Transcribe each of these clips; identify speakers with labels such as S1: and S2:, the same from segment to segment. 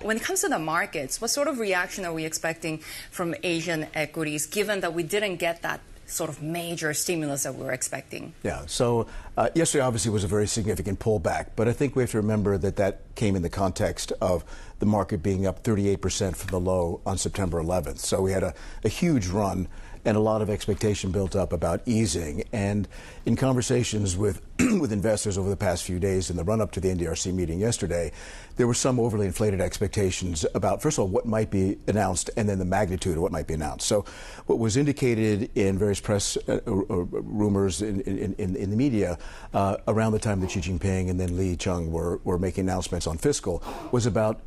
S1: When it comes to the markets, what sort of reaction are we expecting from Asian equities, given that we didn't get that sort of major stimulus that we were expecting?
S2: Yeah, so yesterday obviously was a very significant pullback, but I think we have to remember that that came in the context of the market being up 38% from the low on September 11th. So we had a huge run and a lot of expectation built up about easing. And in conversations with with investors over the past few days in the run-up to the NDRC meeting yesterday, there were some overly inflated expectations about, first of all, what might be announced and then the magnitude of what might be announced. So what was indicated in various press rumors in the media around the time that Xi Jinping and then Li Cheng were making announcements on fiscal was about,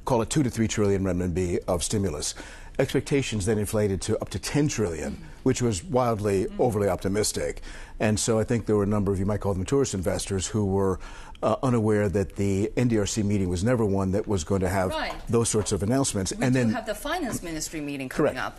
S2: call it 2 to 3 trillion renminbi of stimulus. Expectations then inflated to up to 10 trillion, which was wildly overly optimistic. And so I think there were a number of, you might call them tourist investors, who were unaware that the NDRC meeting was never one that was going to have those sorts of announcements.
S1: We do have the finance ministry meeting coming up.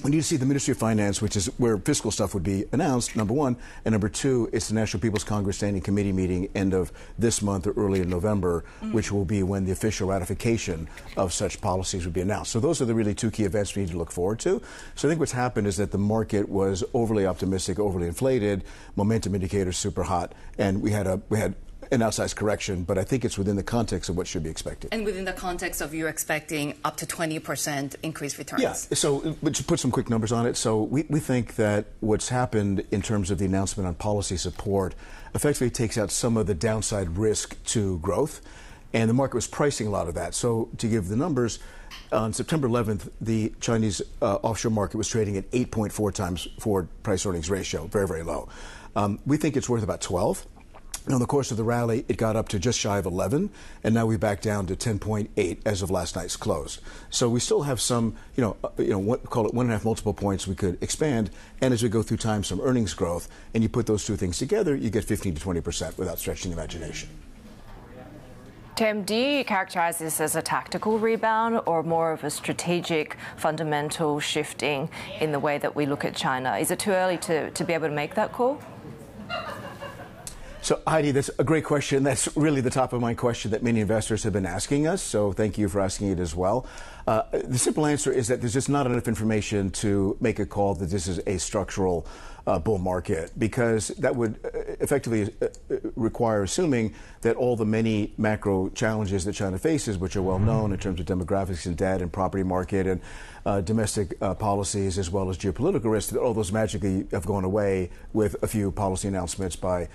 S2: We need to see the Ministry of Finance, which is where fiscal stuff would be announced, number one. And number two, it's the National People's Congress Standing Committee meeting end of this month or early in November, which will be when the official ratification of such policies would be announced. So those are the really two key events we need to look forward to. So I think what's happened is that the market was overly optimistic, overly inflated, momentum indicators super hot, and we had an outsized correction, but I think it's within the context of what should be expected.
S1: And within the context of you expecting up to 20% increased returns.
S2: Yeah, so to put some quick numbers on it, so we think that what's happened in terms of the announcement on policy support effectively takes out some of the downside risk to growth, and the market was pricing a lot of that. So to give the numbers, on September 11th, the Chinese offshore market was trading at 8.4 times forward price earnings ratio, very, very low. We think it's worth about 12. In the course of the rally, it got up to just shy of 11, and now we're back down to 10.8 as of last night's close. So we still have some, call it 1.5 multiple points we could expand, and as we go through time, some earnings growth, and you put those two things together, you get 15 to 20% without stretching the imagination.
S3: Tim, do you characterize this as a tactical rebound or more of a strategic, fundamental shifting in the way that we look at China? Is it too early to be able to make that call?
S2: So, Heidi, that's a great question. That's really the top of mind question that many investors have been asking us, so thank you for asking it as well. The simple answer is that there's just not enough information to make a call that this is a structural bull market, because that would effectively require assuming that all the many macro challenges that China faces, which are well known in terms of demographics and debt and property market and domestic policies as well as geopolitical risks, that all those magically have gone away with a few policy announcements by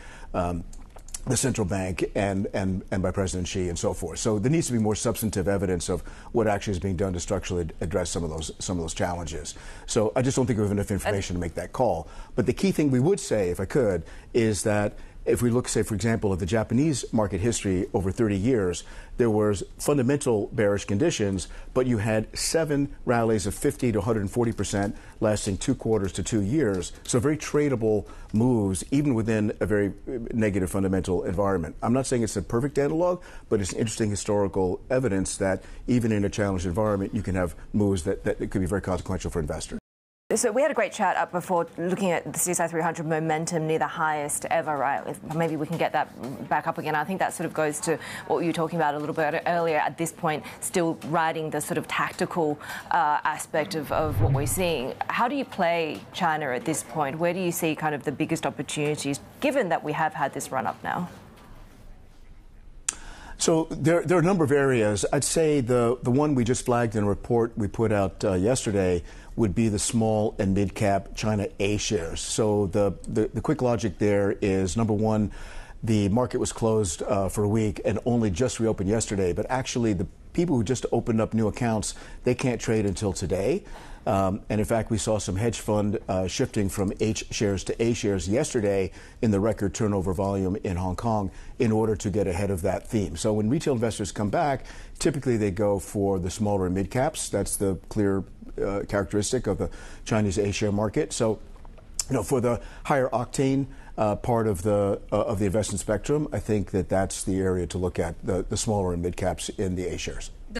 S2: the central bank and by President Xi and so forth. So there needs to be more substantive evidence of what actually is being done to structurally address some of those challenges. So I just don't think we have enough information to make that call. But the key thing we would say, if I could, is that if we look, say, for example, at the Japanese market history over 30 years, there was fundamental bearish conditions, but you had 7 rallies of 50 to 140% lasting 2 quarters to 2 years. So very tradable moves, even within a very negative fundamental environment. I'm not saying it's a perfect analog, but it's interesting historical evidence that even in a challenged environment, you can have moves that could be very consequential for investors.
S3: So we had a great chat up before looking at the CSI 300 momentum near the highest ever, right? Maybe we can get that back up again. I think that sort of goes to what you were talking about a little bit earlier. At this point, still riding the sort of tactical aspect of what we're seeing. How do you play China at this point? Where do you see kind of the biggest opportunities, given that we have had this run up now?
S2: So there are a number of areas. I'd say the one we just flagged in a report we put out yesterday would be the small and mid-cap China A shares. So the quick logic there is, number one, the market was closed for a week and only just reopened yesterday, but actually the people who just opened up new accounts, they can't trade until today. And in fact, we saw some hedge fund shifting from H shares to A shares yesterday in the record turnover volume in Hong Kong in order to get ahead of that theme. So when retail investors come back, typically they go for the smaller and mid caps. That's the clear characteristic of the Chinese A share market. So, for the higher octane part of the investment spectrum, I think that's the area to look at, the smaller and mid caps in the A shares.